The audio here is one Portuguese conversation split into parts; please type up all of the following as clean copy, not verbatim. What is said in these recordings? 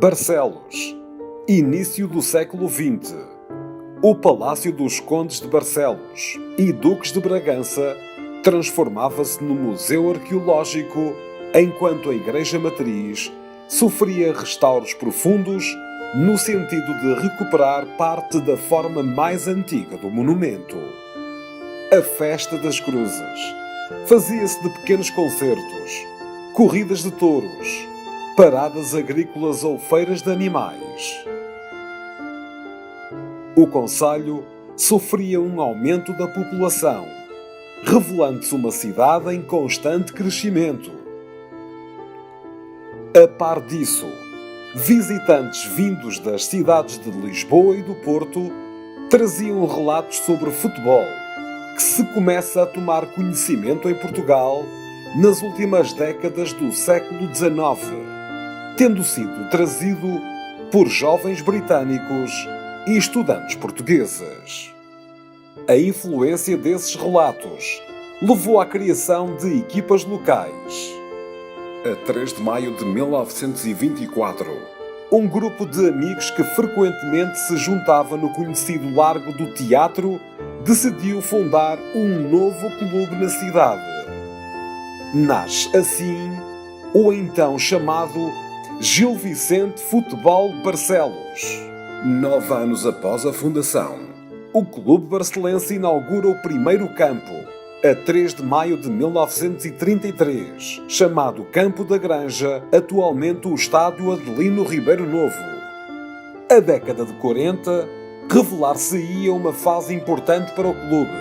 Barcelos. Início do século XX. O Palácio dos Condes de Barcelos e Duques de Bragança transformava-se no museu arqueológico, enquanto a Igreja Matriz sofria restauros profundos no sentido de recuperar parte da forma mais antiga do monumento. A Festa das Cruzes fazia-se de pequenos concertos, corridas de touros, paradas agrícolas ou feiras de animais. O concelho sofria um aumento da população, revelando-se uma cidade em constante crescimento. A par disso, visitantes vindos das cidades de Lisboa e do Porto traziam relatos sobre futebol, que se começa a tomar conhecimento em Portugal nas últimas décadas do século XIX, tendo sido trazido por jovens britânicos e estudantes portugueses. A influência desses relatos levou à criação de equipas locais. A 3 de maio de 1924, um grupo de amigos que frequentemente se juntava no conhecido Largo do Teatro decidiu fundar um novo clube na cidade. Nasce assim o então chamado Gil Vicente Futebol Barcelos. 9 anos após a fundação, o Clube Barcelense inaugura o primeiro campo, a 3 de maio de 1933, chamado Campo da Granja, atualmente o Estádio Adelino Ribeiro Novo. A década de 40 revelar-se-ia uma fase importante para o clube.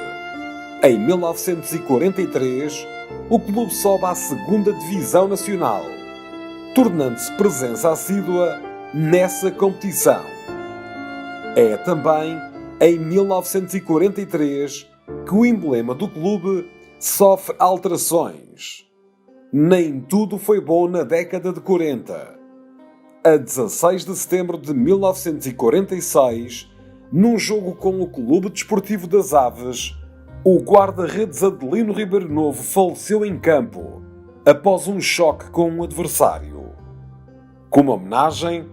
Em 1943, o clube sobe à 2ª Divisão Nacional, tornando-se presença assídua nessa competição. É também em 1943 que o emblema do clube sofre alterações. Nem tudo foi bom na década de 40. A 16 de setembro de 1946, num jogo com o Clube Desportivo das Aves, o guarda-redes Adelino Ribeiro Novo faleceu em campo, após um choque com um adversário. Como homenagem,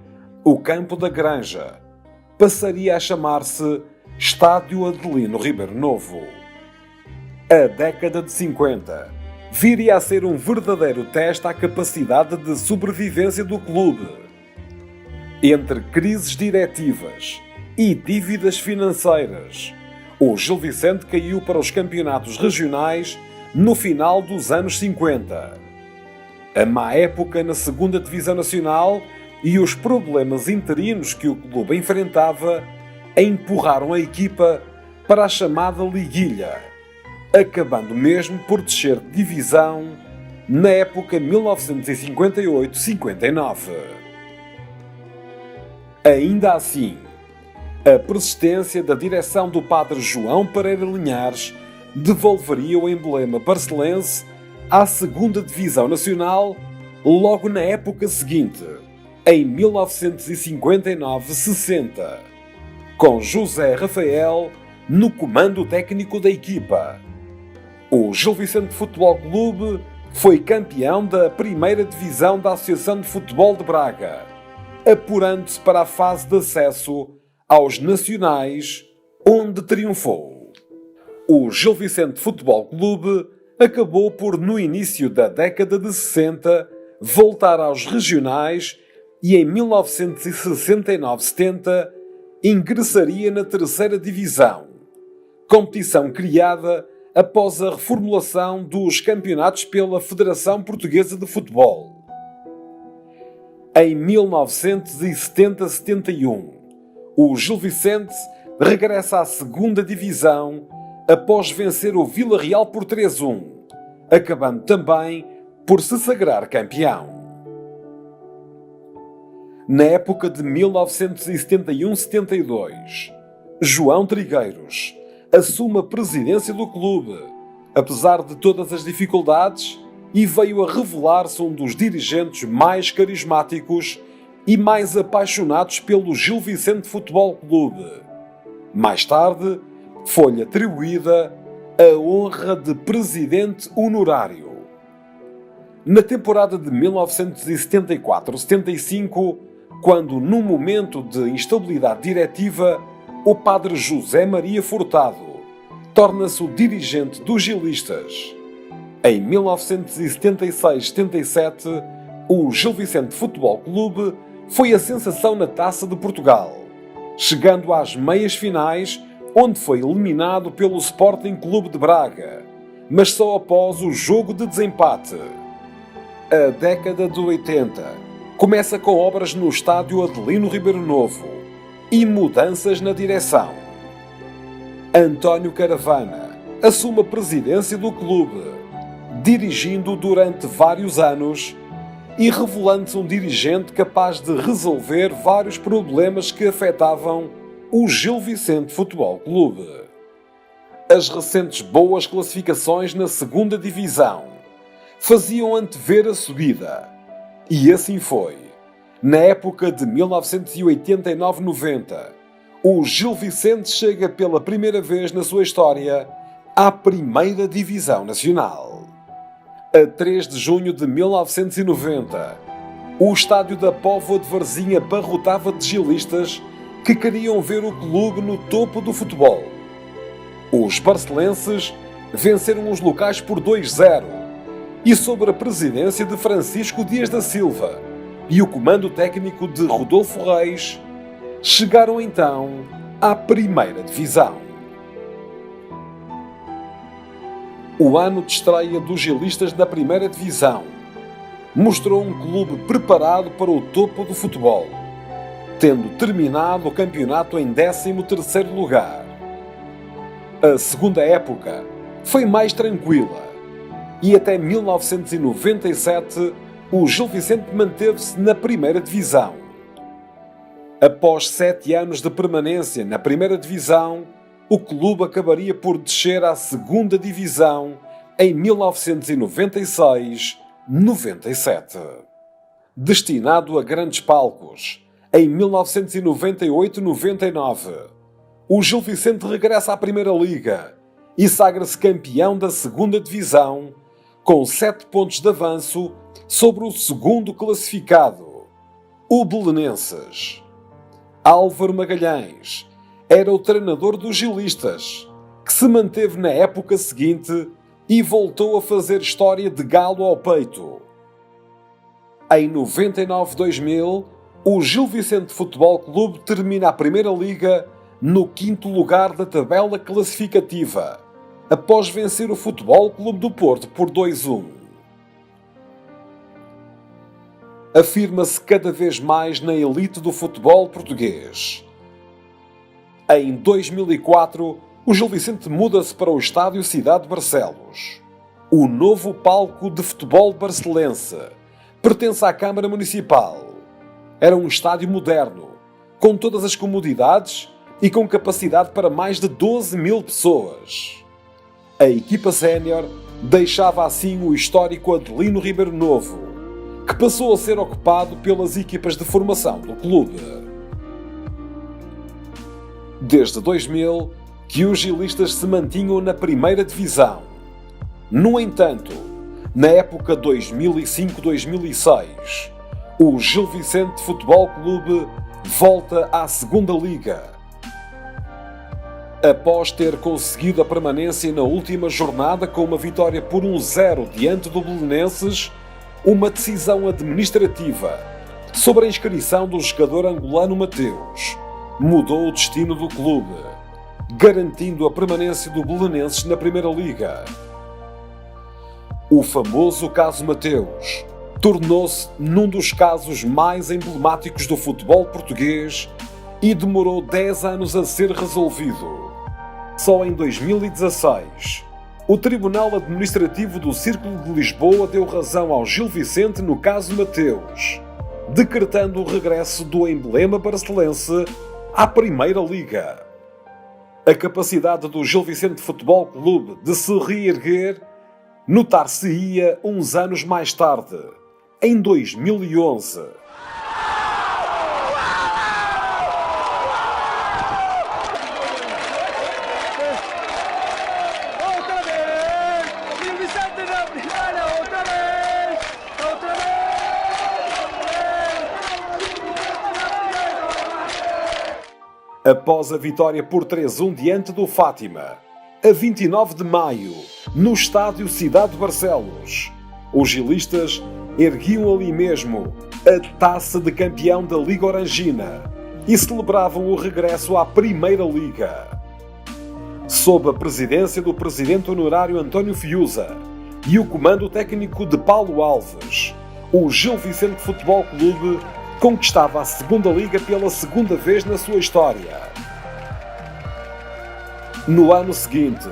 o Campo da Granja passaria a chamar-se Estádio Adelino Ribeiro Novo. A década de 50 viria a ser um verdadeiro teste à capacidade de sobrevivência do clube. Entre crises diretivas e dívidas financeiras, o Gil Vicente caiu para os campeonatos regionais no final dos anos 50. A má época na 2ª Divisão Nacional e os problemas interinos que o clube enfrentava empurraram a equipa para a chamada liguilha, acabando mesmo por descer de divisão na época 1958-59. Ainda assim, a persistência da direção do padre João Pereira Linhares devolveria o emblema barcelense à 2ª Divisão Nacional logo na época seguinte, em 1959-60, com José Rafael no comando técnico da equipa. O Gil Vicente Futebol Clube foi campeão da 1ª Divisão da Associação de Futebol de Braga, apurando-se para a fase de acesso aos nacionais, onde triunfou. O Gil Vicente Futebol Clube acabou por, no início da década de 60, voltar aos regionais e em 1969-70 ingressaria na 3ª Divisão, competição criada após a reformulação dos campeonatos pela Federação Portuguesa de Futebol. Em 1970-71, o Gil Vicente regressa à 2ª Divisão após vencer o Vila Real por 3-1, acabando também por se sagrar campeão. Na época de 1971-72, João Trigueiros assume a presidência do clube, apesar de todas as dificuldades, e veio a revelar-se um dos dirigentes mais carismáticos e mais apaixonados pelo Gil Vicente Futebol Clube. Mais tarde, foi-lhe atribuída a honra de presidente honorário. Na temporada de 1974-75, quando, num momento de instabilidade diretiva, o padre José Maria Furtado torna-se o dirigente dos gilistas. Em 1976-77, o Gil Vicente Futebol Clube foi a sensação na Taça de Portugal, chegando às meias finais, onde foi eliminado pelo Sporting Clube de Braga, mas só após o jogo de desempate. A década de 80 começa com obras no estádio Adelino Ribeiro Novo e mudanças na direção. António Caravana assume a presidência do clube, dirigindo durante vários anos e revelando-se um dirigente capaz de resolver vários problemas que afetavam o Gil Vicente Futebol Clube. As recentes boas classificações na segunda divisão faziam antever a subida, e assim foi. Na época de 1989-90, o Gil Vicente chega pela primeira vez na sua história à primeira divisão nacional. A 3 de junho de 1990, o estádio da Póvoa de Varzim abarrotava de gilistas que queriam ver o clube no topo do futebol. Os barcelenses venceram os locais por 2-0 e, sob a presidência de Francisco Dias da Silva e o comando técnico de Rodolfo Reis, chegaram então à primeira divisão. O ano de estreia dos gilistas na primeira divisão mostrou um clube preparado para o topo do futebol, tendo terminado o campeonato em 13º lugar. A segunda época foi mais tranquila e até 1997 o Gil Vicente manteve-se na primeira divisão. Após 7 anos de permanência na primeira divisão, o clube acabaria por descer à segunda divisão em 1996-97. Destinado a grandes palcos, em 1998-99, o Gil Vicente regressa à Primeira Liga e sagra-se campeão da segunda divisão, com 7 pontos de avanço sobre o segundo classificado, o Belenenses. Álvaro Magalhães era o treinador dos gilistas, que se manteve na época seguinte e voltou a fazer história de galo ao peito. Em 99-2000, o Gil Vicente Futebol Clube termina a Primeira Liga no 5º lugar da tabela classificativa, após vencer o Futebol Clube do Porto por 2-1. Afirma-se cada vez mais na elite do futebol português. Em 2004, o Gil Vicente muda-se para o estádio Cidade de Barcelos. O novo palco de futebol barcelense pertence à Câmara Municipal. Era um estádio moderno, com todas as comodidades e com capacidade para mais de 12.000 pessoas. A equipa sénior deixava assim o histórico Adelino Ribeiro Novo, que passou a ser ocupado pelas equipas de formação do clube. Desde 2000 que os gilistas se mantinham na primeira divisão. No entanto, na época 2005-2006, o Gil Vicente Futebol Clube volta à segunda liga. Após ter conseguido a permanência na última jornada com uma vitória por 1-0 diante do Belenenses, uma decisão administrativa sobre a inscrição do jogador angolano Mateus mudou o destino do clube, garantindo a permanência do Belenenses na Primeira Liga. O famoso caso Mateus tornou-se num dos casos mais emblemáticos do futebol português e demorou 10 anos a ser resolvido. Só em 2016, o Tribunal Administrativo do Círculo de Lisboa deu razão ao Gil Vicente no caso Mateus, decretando o regresso do emblema barcelense à Primeira Liga. A capacidade do Gil Vicente Futebol Clube de se reerguer notar-se-ia uns anos mais tarde, em 2011. Após a vitória por 3-1 diante do Fátima, a 29 de maio, no estádio Cidade de Barcelos, os gilistas erguiam ali mesmo a taça de campeão da Liga Orangina e celebravam o regresso à Primeira Liga. Sob a presidência do presidente honorário António Fiuza e o comando técnico de Paulo Alves, o Gil Vicente Futebol Clube conquistava a Segunda Liga pela segunda vez na sua história. No ano seguinte,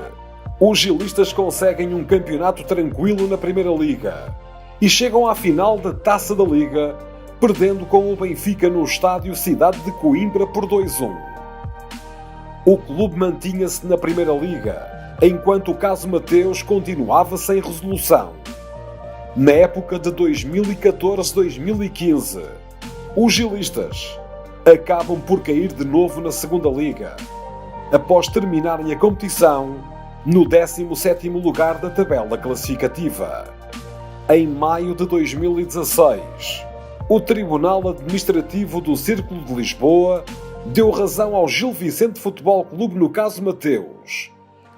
os gilistas conseguem um campeonato tranquilo na Primeira Liga e chegam à final da Taça da Liga, perdendo com o Benfica no estádio Cidade de Coimbra por 2-1. O clube mantinha-se na Primeira Liga, enquanto o caso Mateus continuava sem resolução. Na época de 2014-2015, os gilistas acabam por cair de novo na Segunda Liga, após terminarem a competição no 17º lugar da tabela classificativa. Em maio de 2016, o Tribunal Administrativo do Círculo de Lisboa deu razão ao Gil Vicente Futebol Clube no caso Mateus,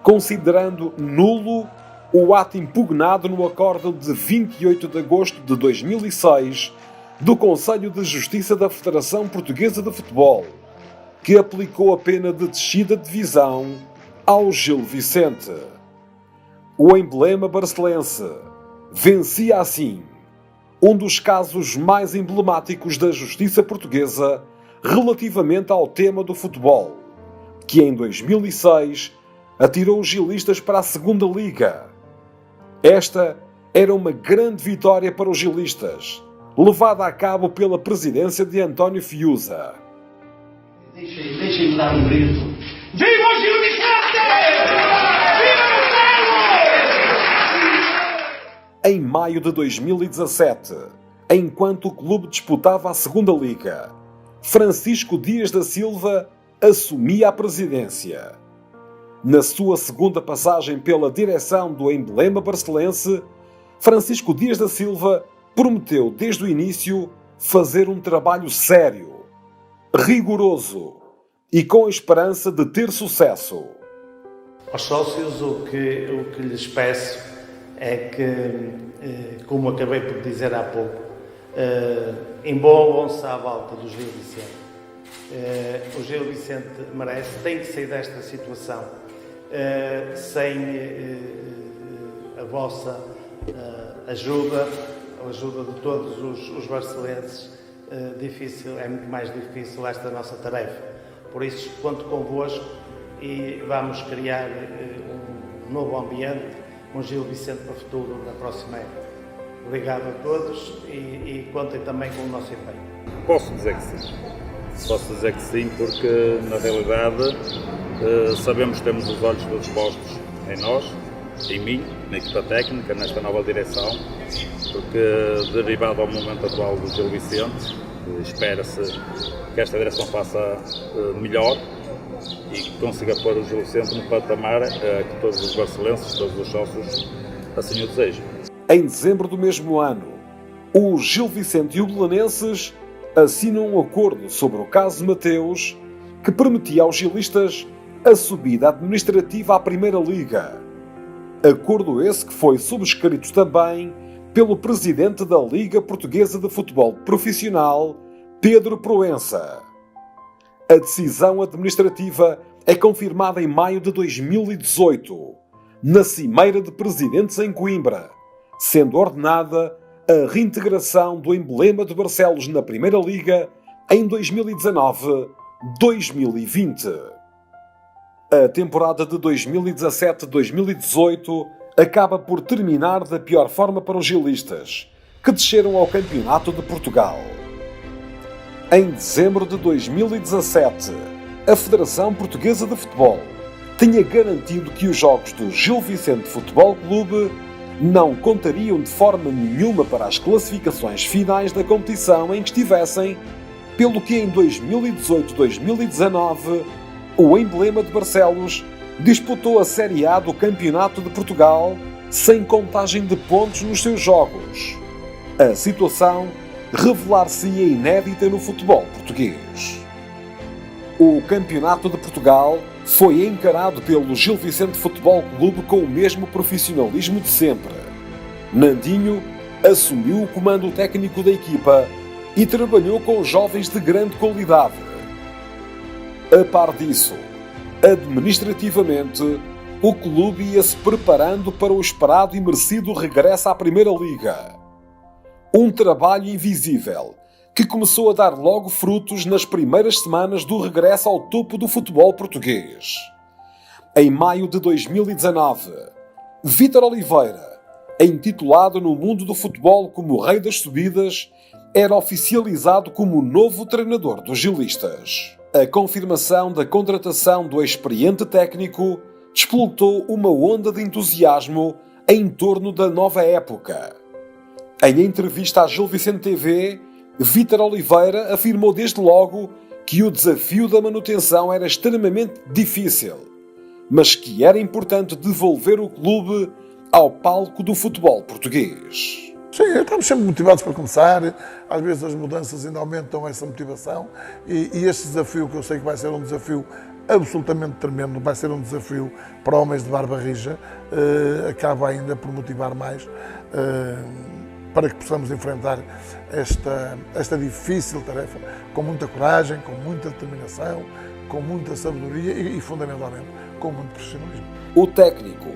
considerando nulo o ato impugnado no acórdão de 28 de agosto de 2006 do Conselho de Justiça da Federação Portuguesa de Futebol, que aplicou a pena de descida de divisão ao Gil Vicente. O emblema barcelense vencia assim um dos casos mais emblemáticos da justiça portuguesa relativamente ao tema do futebol, que em 2006 atirou os gilistas para a Segunda Liga. Esta era uma grande vitória para os gilistas, levada a cabo pela presidência de António Fiuza. Deixem-me dar um grito. Viva o Gil Vicente! Viva o Em maio de 2017, enquanto o clube disputava a Segunda Liga, Francisco Dias da Silva assumia a presidência. Na sua segunda passagem pela direção do emblema barcelense, Francisco Dias da Silva prometeu desde o início fazer um trabalho sério, rigoroso e com a esperança de ter sucesso. Aos sócios, o que lhes peço é que, como acabei por dizer há pouco, envolvam-se à volta do Gil Vicente. O Gil Vicente merece, tem que sair desta situação. Sem a vossa ajuda, a ajuda de todos os barcelenses, é muito mais difícil esta nossa tarefa. Por isso, conto convosco e vamos criar um novo ambiente, um Gil Vicente para o futuro na próxima época. Obrigado a todos e contem também com o nosso empenho. Posso dizer que sim. Posso dizer que sim, porque na realidade sabemos que temos os olhos todos postos em nós, em mim, na equipa técnica, nesta nova direção, porque derivado ao momento atual do Gil Vicente, espera-se que esta direção faça melhor e que consiga pôr o Gil Vicente no patamar que todos os barcelenses, todos os sócios assim o desejam. Em dezembro do mesmo ano, o Gil Vicente e o Belenenses assinam um acordo sobre o caso Mateus que permitia aos gilistas a subida administrativa à Primeira Liga. Acordo esse que foi subscrito também pelo presidente da Liga Portuguesa de Futebol Profissional, Pedro Proença. A decisão administrativa é confirmada em maio de 2018, na Cimeira de Presidentes em Coimbra, sendo ordenada a reintegração do emblema de Barcelos na Primeira Liga em 2019-2020. A temporada de 2017-2018 acaba por terminar da pior forma para os gilistas, que desceram ao Campeonato de Portugal. Em dezembro de 2017, a Federação Portuguesa de Futebol tinha garantido que os jogos do Gil Vicente Futebol Clube não contariam de forma nenhuma para as classificações finais da competição em que estivessem, pelo que em 2018-2019 o emblema de Barcelos disputou a Série A do Campeonato de Portugal sem contagem de pontos nos seus jogos. A situação revelar-se-ia inédita no futebol português. O Campeonato de Portugal foi encarado pelo Gil Vicente Futebol Clube com o mesmo profissionalismo de sempre. Nandinho assumiu o comando técnico da equipa e trabalhou com jovens de grande qualidade. A par disso, administrativamente, o clube ia-se preparando para o esperado e merecido regresso à Primeira Liga. Um trabalho invisível que começou a dar logo frutos nas primeiras semanas do regresso ao topo do futebol português. Em maio de 2019, Vítor Oliveira, intitulado no mundo do futebol como o Rei das Subidas, era oficializado como o novo treinador dos gilistas. A confirmação da contratação do experiente técnico despoltou uma onda de entusiasmo em torno da nova época. Em entrevista à Gil Vicente TV, Vítor Oliveira afirmou desde logo que o desafio da manutenção era extremamente difícil, mas que era importante devolver o clube ao palco do futebol português. Sim, estamos sempre motivados para começar, às vezes as mudanças ainda aumentam essa motivação e este desafio, que eu sei que vai ser um desafio absolutamente tremendo, vai ser um desafio para homens de barba rija, acaba ainda por motivar mais para que possamos enfrentar esta difícil tarefa com muita coragem, com muita determinação, com muita sabedoria e fundamentalmente, com muito profissionalismo. O técnico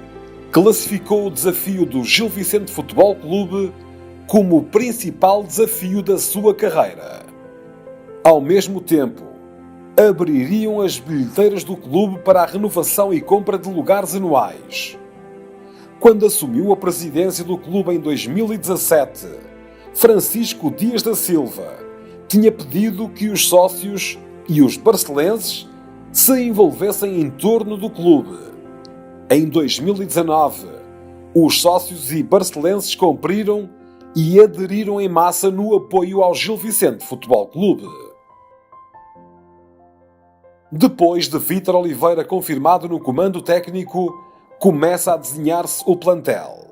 classificou o desafio do Gil Vicente Futebol Clube como o principal desafio da sua carreira. Ao mesmo tempo, abririam as bilheteiras do clube para a renovação e compra de lugares anuais. Quando assumiu a presidência do clube em 2017, Francisco Dias da Silva tinha pedido que os sócios e os barcelenses se envolvessem em torno do clube. Em 2019, os sócios e barcelenses cumpriram e aderiram em massa no apoio ao Gil Vicente Futebol Clube. Depois de Vítor Oliveira confirmado no comando técnico, começa a desenhar-se o plantel.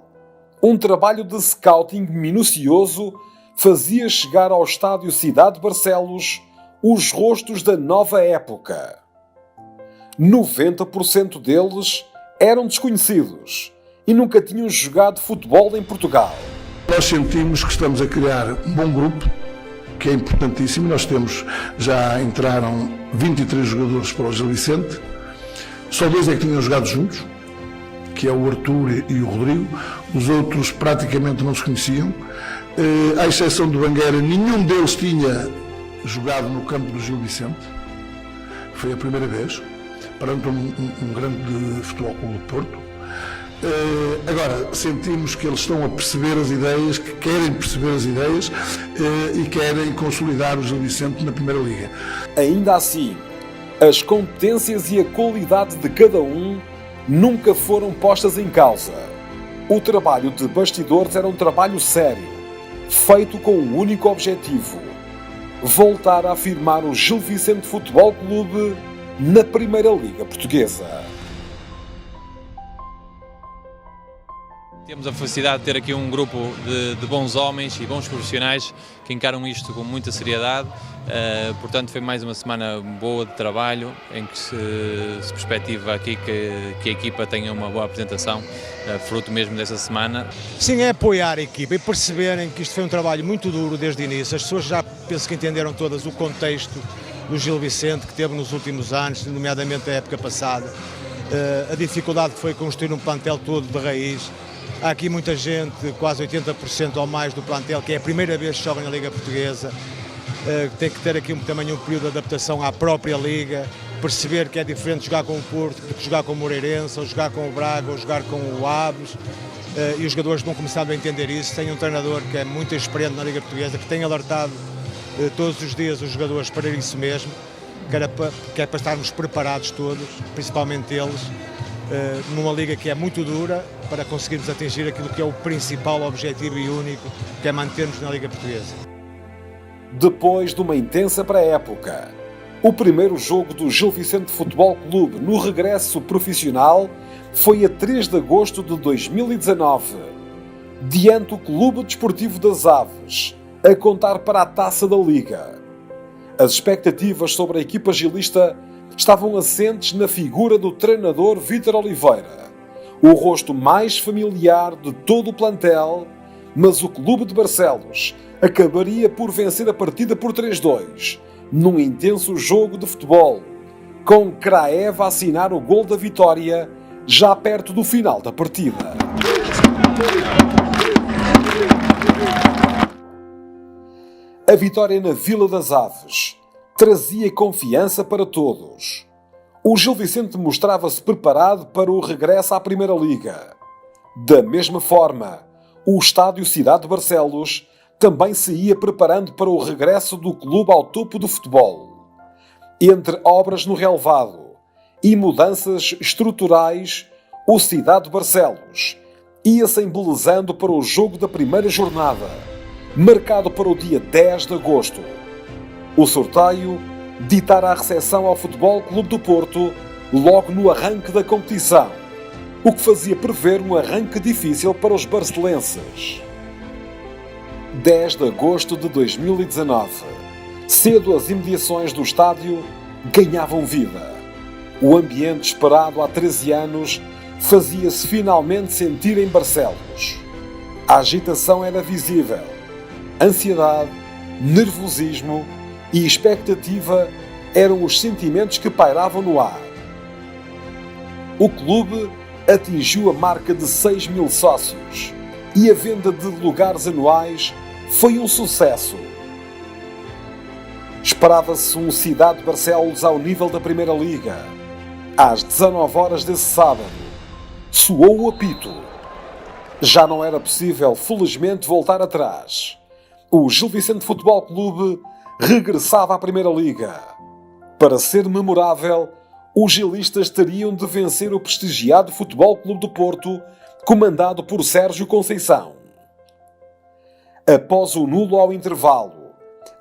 Um trabalho de scouting minucioso fazia chegar ao estádio Cidade de Barcelos os rostos da nova época. 90% deles eram desconhecidos e nunca tinham jogado futebol em Portugal. Nós sentimos que estamos a criar um bom grupo, que é importantíssimo. Nós já entraram 23 jogadores para o Gil Vicente, só 2 é que tinham jogado juntos, que é o Arthur e o Rodrigo. Os outros praticamente não se conheciam, à exceção do Banguera, nenhum deles tinha jogado no campo do Gil Vicente, foi a primeira vez, perante um grande futebol clube de Porto. Agora, sentimos que eles estão a perceber as ideias, que querem perceber as ideias e querem consolidar o Gil Vicente na Primeira Liga. Ainda assim, as competências e a qualidade de cada um nunca foram postas em causa. O trabalho de bastidores era um trabalho sério, feito com um único objetivo: voltar a afirmar o Gil Vicente Futebol Clube na Primeira Liga Portuguesa. Temos a felicidade de ter aqui um grupo de bons homens e bons profissionais que encaram isto com muita seriedade. Portanto, foi mais uma semana boa de trabalho, em que se perspectiva aqui que a equipa tenha uma boa apresentação, fruto mesmo dessa semana. Sim, é apoiar a equipa e perceberem que isto foi um trabalho muito duro desde o início. As pessoas já penso que entenderam todas o contexto do Gil Vicente que teve nos últimos anos, nomeadamente a época passada. A dificuldade que foi construir um plantel todo de raiz. Há aqui muita gente, quase 80% ou mais do plantel, que é a primeira vez que joga na Liga Portuguesa, tem que ter aqui também um período de adaptação à própria Liga, perceber que é diferente jogar com o Porto do que jogar com o Moreirense, ou jogar com o Braga, ou jogar com o Aves, e os jogadores vão começar a entender isso. Tem um treinador que é muito experiente na Liga Portuguesa, que tem alertado todos os dias os jogadores para isso mesmo, que é para estarmos preparados todos, principalmente eles, numa liga que é muito dura, para conseguirmos atingir aquilo que é o principal objetivo e único, que é manter-nos na Liga Portuguesa. Depois de uma intensa pré-época, o primeiro jogo do Gil Vicente Futebol Clube no regresso profissional foi a 3 de agosto de 2019, diante do Clube Desportivo das Aves, a contar para a Taça da Liga. As expectativas sobre a equipa gilista estavam assentes na figura do treinador Vítor Oliveira, o rosto mais familiar de todo o plantel, mas o Clube de Barcelos acabaria por vencer a partida por 3-2, num intenso jogo de futebol, com Kraev a assinar o gol da vitória já perto do final da partida. A vitória na Vila das Aves trazia confiança para todos. O Gil Vicente mostrava-se preparado para o regresso à Primeira Liga. Da mesma forma, o Estádio Cidade de Barcelos também se ia preparando para o regresso do clube ao topo do futebol. Entre obras no relvado e mudanças estruturais, o Cidade de Barcelos ia-se embelezando para o jogo da primeira jornada, marcado para o dia 10 de agosto. O sorteio ditara a recepção ao Futebol Clube do Porto logo no arranque da competição, o que fazia prever um arranque difícil para os barcelenses. 10 de agosto de 2019. Cedo as imediações do estádio ganhavam vida. O ambiente esperado há 13 anos fazia-se finalmente sentir em Barcelos. A agitação era visível. Ansiedade, nervosismo e expectativa eram os sentimentos que pairavam no ar. O clube atingiu a marca de 6.000 sócios e a venda de lugares anuais foi um sucesso. Esperava-se um Cidade de Barcelos ao nível da Primeira Liga. Às 19 horas desse sábado, soou o apito. Já não era possível, felizmente, voltar atrás. O Gil Vicente Futebol Clube regressava à Primeira Liga. Para ser memorável, os gilistas teriam de vencer o prestigiado Futebol Clube do Porto, comandado por Sérgio Conceição. Após o nulo ao intervalo,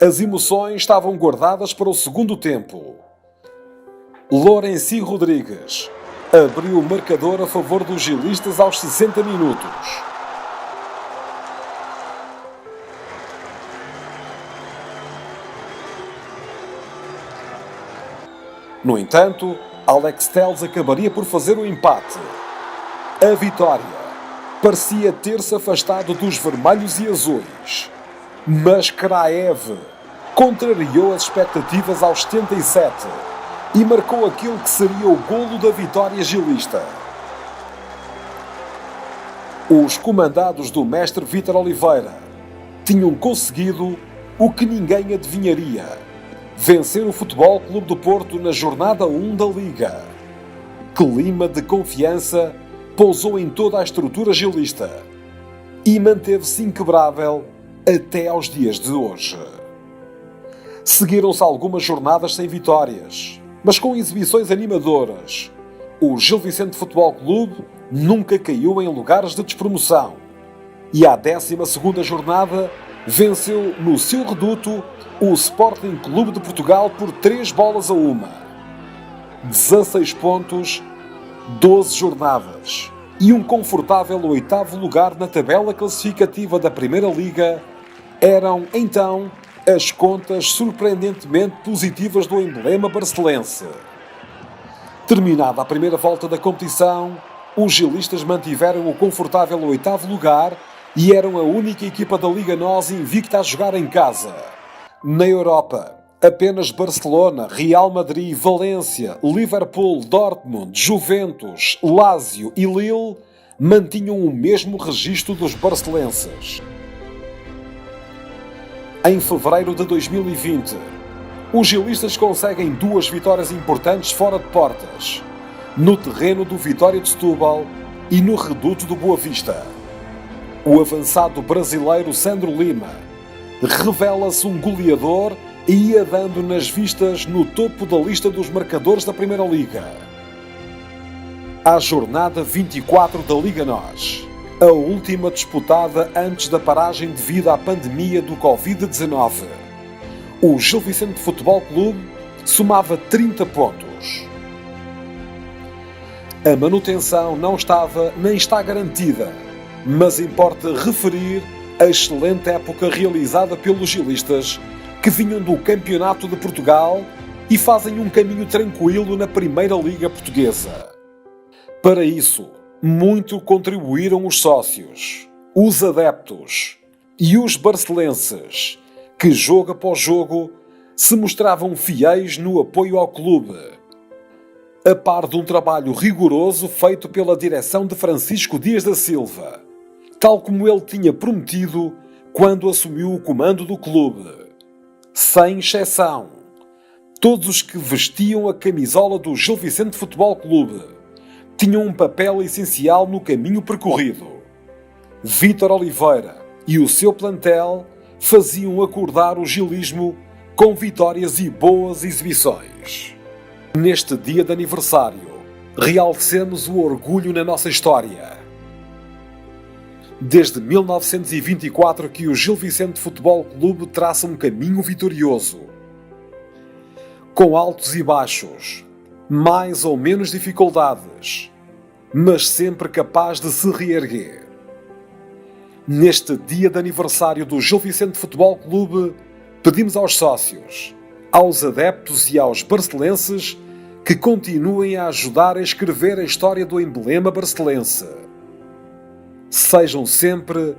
as emoções estavam guardadas para o segundo tempo. Lourenci Rodrigues abriu o marcador a favor dos gilistas aos 60 minutos. No entanto, Alex Telles acabaria por fazer o empate. A vitória parecia ter-se afastado dos vermelhos e azuis, mas Kraev contrariou as expectativas aos 77 e marcou aquilo que seria o golo da vitória gilista. Os comandados do mestre Vítor Oliveira tinham conseguido o que ninguém adivinharia: vencer o Futebol Clube do Porto na jornada 1 da Liga. Clima de confiança pousou em toda a estrutura gilista e manteve-se inquebrável até aos dias de hoje. Seguiram-se algumas jornadas sem vitórias, mas com exibições animadoras. O Gil Vicente Futebol Clube nunca caiu em lugares de despromoção e à 12ª jornada venceu no seu reduto o Sporting Clube de Portugal por 3-1. 16 pontos, 12 jornadas e um confortável 8º lugar na tabela classificativa da Primeira Liga eram, então, as contas surpreendentemente positivas do emblema barcelense. Terminada a primeira volta da competição, os gilistas mantiveram o confortável 8º lugar e eram a única equipa da Liga NOS invicta a jogar em casa. Na Europa, apenas Barcelona, Real Madrid, Valência, Liverpool, Dortmund, Juventus, Lazio e Lille mantinham o mesmo registro dos barcelenses. Em fevereiro de 2020, os gilistas conseguem 2 vitórias importantes fora de portas, no terreno do Vitória de Setúbal e no reduto do Boa Vista. O avançado brasileiro Sandro Lima revela-se um goleador e ia dando nas vistas no topo da lista dos marcadores da Primeira Liga. À jornada 24 da Liga NOS, a última disputada antes da paragem devido à pandemia do Covid-19, o Gil Vicente Futebol Clube somava 30 pontos. A manutenção não estava nem está garantida, mas importa referir a excelente época realizada pelos gilistas que vinham do Campeonato de Portugal e fazem um caminho tranquilo na Primeira Liga Portuguesa. Para isso, muito contribuíram os sócios, os adeptos e os barcelenses, que jogo após jogo se mostravam fiéis no apoio ao clube, a par de um trabalho rigoroso feito pela direção de Francisco Dias da Silva, tal como ele tinha prometido quando assumiu o comando do clube. Sem exceção, todos os que vestiam a camisola do Gil Vicente Futebol Clube tinham um papel essencial no caminho percorrido. Vítor Oliveira e o seu plantel faziam acordar o gilismo com vitórias e boas exibições. Neste dia de aniversário, realcemos o orgulho na nossa história. Desde 1924 que o Gil Vicente Futebol Clube traça um caminho vitorioso, com altos e baixos, mais ou menos dificuldades, mas sempre capaz de se reerguer. Neste dia de aniversário do Gil Vicente Futebol Clube, pedimos aos sócios, aos adeptos e aos barcelenses que continuem a ajudar a escrever a história do emblema barcelense. Sejam sempre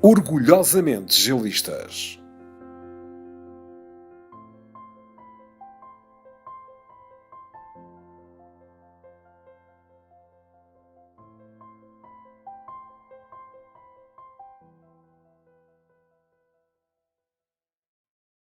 orgulhosamente gilistas.